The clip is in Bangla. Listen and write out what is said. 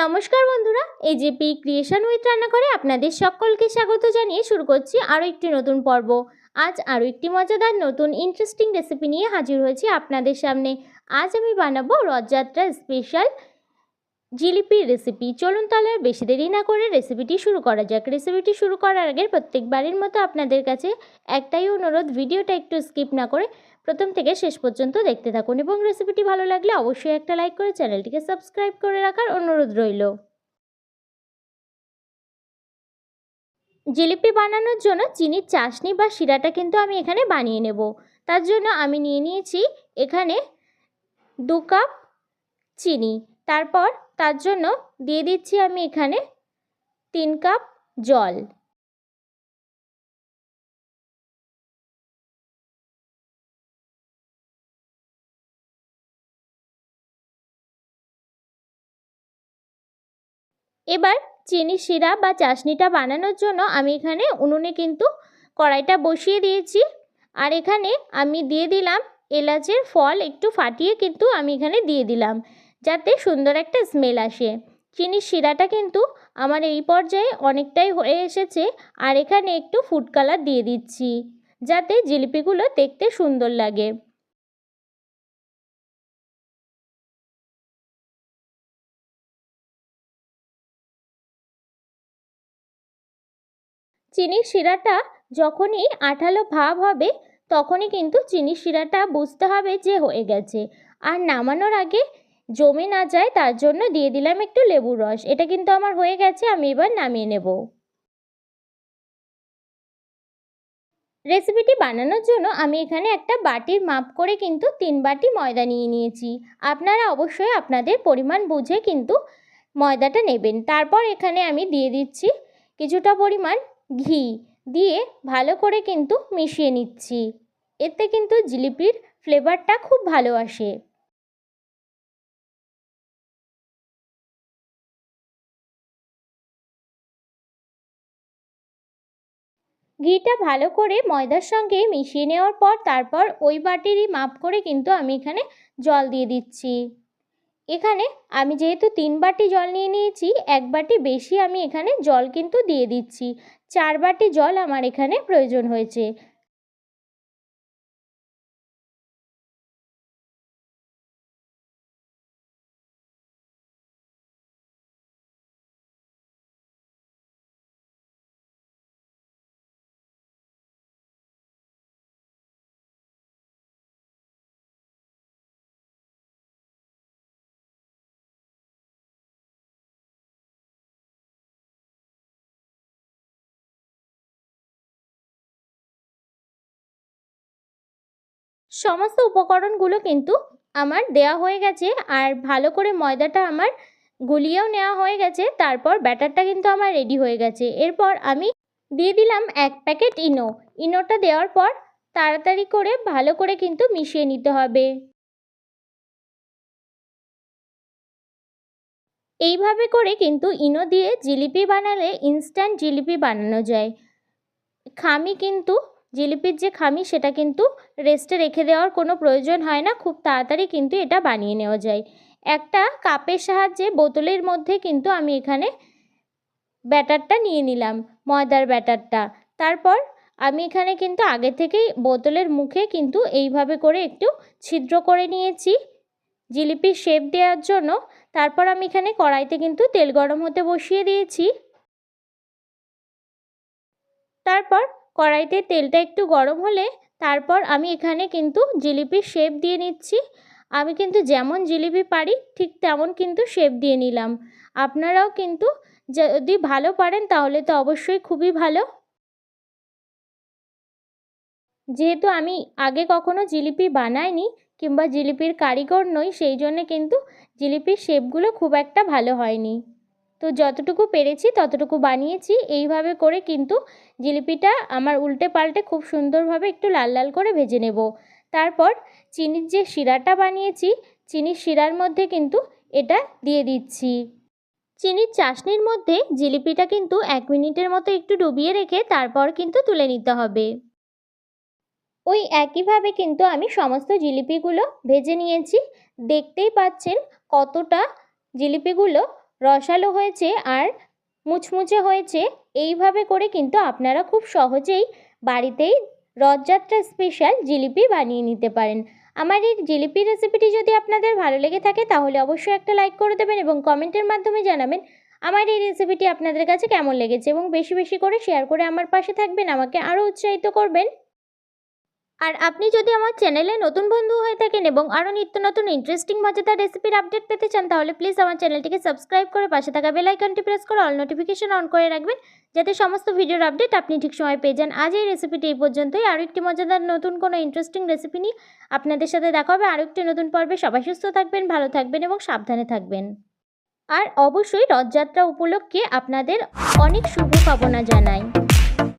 নমস্কার বন্ধুরা, এজেপি ক্রিয়েশন উইথ রান্নাঘরে আপনাদের সকলকে স্বাগত জানিয়ে শুরু করছি আরও একটি নতুন পর্ব। আজ আরও একটি মজাদার নতুন ইন্টারেস্টিং রেসিপি নিয়ে হাজির হয়েছি আপনাদের সামনে। আজ আমি বানাবো রথযাত্রার স্পেশাল জিলিপির রেসিপি। চলুন তাহলে আর বেশি দেরি না করে রেসিপিটি শুরু করা যাক। রেসিপিটি শুরু করার আগে প্রত্যেকবারের মতো আপনাদের কাছে একটাই অনুরোধ, ভিডিওটা একটু স্কিপ না করে প্রথম থেকে শেষ পর্যন্ত দেখতে থাকুন এবং রেসিপিটি ভালো লাগলে অবশ্যই একটা লাইক করে চ্যানেলটিকে সাবস্ক্রাইব করে রাখার অনুরোধ রইল। জিলিপি বানানোর জন্য চিনির চাশনি বা শিরাটা কিন্তু আমি এখানে বানিয়ে নেব। তার জন্য আমি নিয়ে নিয়েছি এখানে 2 কাপ চিনি। তারপর তার জন্য দিয়ে দিচ্ছি আমি এখানে 3 কাপ জল। এবার চিনি শিরা বা চাশনিটা বানানোর জন্য আমি এখানে উনুনে কিন্তু কড়াইটা বসিয়ে দিয়েছি। আর এখানে আমি দিয়ে দিলাম এলাচের ফল, একটু ফাটিয়ে কিন্তু আমি এখানে দিয়ে দিলাম যাতে সুন্দর একটা স্মেল আসে। চিনির শিরাটা কিন্তু আমার এই পর্যায়ে অনেকটাই হয়ে এসেছে। আর এখানে একটু ফুড কালার দিয়ে দিচ্ছি যাতে জিলিপিগুলো দেখতে সুন্দর লাগে। চিনির শিরাটা যখনই আঠালো ভাব হবে তখনই কিন্তু চিনির শিরাটা বুঝতে হবে যে হয়ে গেছে। আর নামানোর আগে জমে না যায় তার জন্য দিয়ে দিলাম একটু লেবুর রস। এটা কিন্তু আমার হয়ে গেছে, আমি এবার নামিয়ে নেব। রেসিপিটি বানানোর জন্য আমি এখানে একটা বাটির মাপ করে কিন্তু 3 বাটি ময়দা নিয়ে নিয়েছি। আপনারা অবশ্যই আপনাদের পরিমাণ বুঝে কিন্তু ময়দাটা নেবেন। তারপর এখানে আমি দিয়ে দিচ্ছি কিছুটা পরিমাণ ঘি, দিয়ে ভালো করে কিন্তু মিশিয়ে নিচ্ছি। এতে কিন্তু জিলিপির ফ্লেভারটা খুব ভালো আসে। ঘিটা ভালো করে ময়দার সঙ্গে মিশিয়ে নেওয়ার পর তারপর ওই বাটিরই মাপ করে কিন্তু আমি এখানে জল দিয়ে দিচ্ছি। এখানে আমি যেহেতু 3 বাটি জল নিয়ে নিয়েছি, 1 বাটি বেশি আমি এখানে জল কিন্তু দিয়ে দিচ্ছি। 4 বাটি জল আমার এখানে প্রয়োজন হয়েছে। সমস্ত উপকরণগুলো কিন্তু আমার দেয়া হয়ে গেছে আর ভালো করে ময়দাটা আমার গুলিয়েও নেওয়া হয়ে গেছে। তারপর ব্যাটারটা কিন্তু আমার রেডি হয়ে গেছে। এরপর আমি দিয়ে দিলাম 1 প্যাকেট ইনো। ইনোটা দেওয়ার পর তাড়াতাড়ি করে ভালো করে কিন্তু মিশিয়ে নিতে হবে। এইভাবে করে কিন্তু ইনো দিয়ে জিলিপি বানালে ইনস্ট্যান্ট জিলিপি বানানো যায়। খামি কিন্তু জিলিপির যে খামি সেটা কিন্তু রেস্টে রেখে দেওয়ার কোনো প্রয়োজন হয় না, খুব তাড়াতাড়ি কিন্তু এটা বানিয়ে নেওয়া যায়। একটা কাপের সাহায্যে বোতলের মধ্যে কিন্তু আমি এখানে ব্যাটারটা নিয়ে নিলাম, ময়দার ব্যাটারটা। তারপর আমি এখানে কিন্তু আগে থেকেই বোতলের মুখে কিন্তু এইভাবে করে একটু ছিদ্র করে নিয়েছি জিলিপির শেপ দেওয়ার জন্য। তারপর আমি এখানে কড়াইতে কিন্তু তেল গরম হতে বসিয়ে দিয়েছি। তারপর কড়াইতে তেলটা একটু গরম হলে তারপর আমি এখানে কিন্তু জিলিপির শেপ দিয়ে নিচ্ছি। আমি কিন্তু যেমন জিলিপি পারি ঠিক তেমন কিন্তু শেপ দিয়ে নিলাম। আপনারাও কিন্তু যদি ভালো পারেন তাহলে তো অবশ্যই খুবই ভালো। যেহেতু আমি আগে কখনো জিলিপি বানাইনি কিংবা জিলিপির কারিগর নই, সেই জন্য কিন্তু জিলিপির শেপগুলো খুব একটা ভালো হয়নি। তো যতটুকু পেরেছি ততটুকু বানিয়েছি। এইভাবে করে কিন্তু জিলিপিটা আমার উল্টে পাল্টে খুব সুন্দরভাবে একটু লাল লাল করে ভেজে নেব। তারপর চিনির যে শিরাটা বানিয়েছি, চিনির শিরার মধ্যে কিন্তু এটা দিয়ে দিচ্ছি। চিনির চাশনির মধ্যে জিলিপিটা কিন্তু 1 মিনিটের মতো একটু ডুবিয়ে রেখে তারপর কিন্তু তুলে নিতে হবে। ওই একইভাবে কিন্তু আমি সমস্ত জিলিপিগুলো ভেজে নিয়েছি। দেখতেই পাচ্ছেন কতটা জিলিপিগুলো রসালো হয়েছে আর মুচমুচে হয়েছে। এইভাবে করে কিন্তু আপনারা খুব সহজেই বাড়িতেই রথযাত্রা স্পেশাল জিলিপি বানিয়ে নিতে পারেন। আমার এই জিলিপি রেসিপিটি যদি আপনাদের ভালো লেগে থাকে তাহলে অবশ্যই একটা লাইক করে দেবেন এবং কমেন্টের মাধ্যমে জানাবেন আমার এই রেসিপিটি আপনাদের কাছে কেমন লেগেছে, এবং বেশি বেশি করে শেয়ার করে আমার পাশে থাকবেন, আমাকে আরও উৎসাহিত করবেন। আর আপনি যদি আমার চ্যানেলে নতুন বন্ধু হয়ে থাকেন এবং আরও নিত্য নতুন ইন্টারেস্টিং মজাদার রেসিপির আপডেট পেতে চান তাহলে প্লিজ আমার চ্যানেলটিকে সাবস্ক্রাইব করে পাশে থাকা বেল আইকনটি প্রেস করে অল নোটিফিকেশন অন করে রাখবেন, যাতে সমস্ত ভিডিওর আপডেট আপনি ঠিক সময় পেয়ে যান। আজ এই রেসিপিটি এই পর্যন্তই। আরও একটি মজাদার নতুন কোনো ইন্টারেস্টিং রেসিপি নিয়ে আপনাদের সাথে দেখা হবে আরও একটি নতুন পর্বে। সবাই সুস্থ থাকবেন, ভালো থাকবেন এবং সাবধানে থাকবেন। আর অবশ্যই রথযাত্রা উপলক্ষে আপনাদের অনেক শুভকামনা জানাই।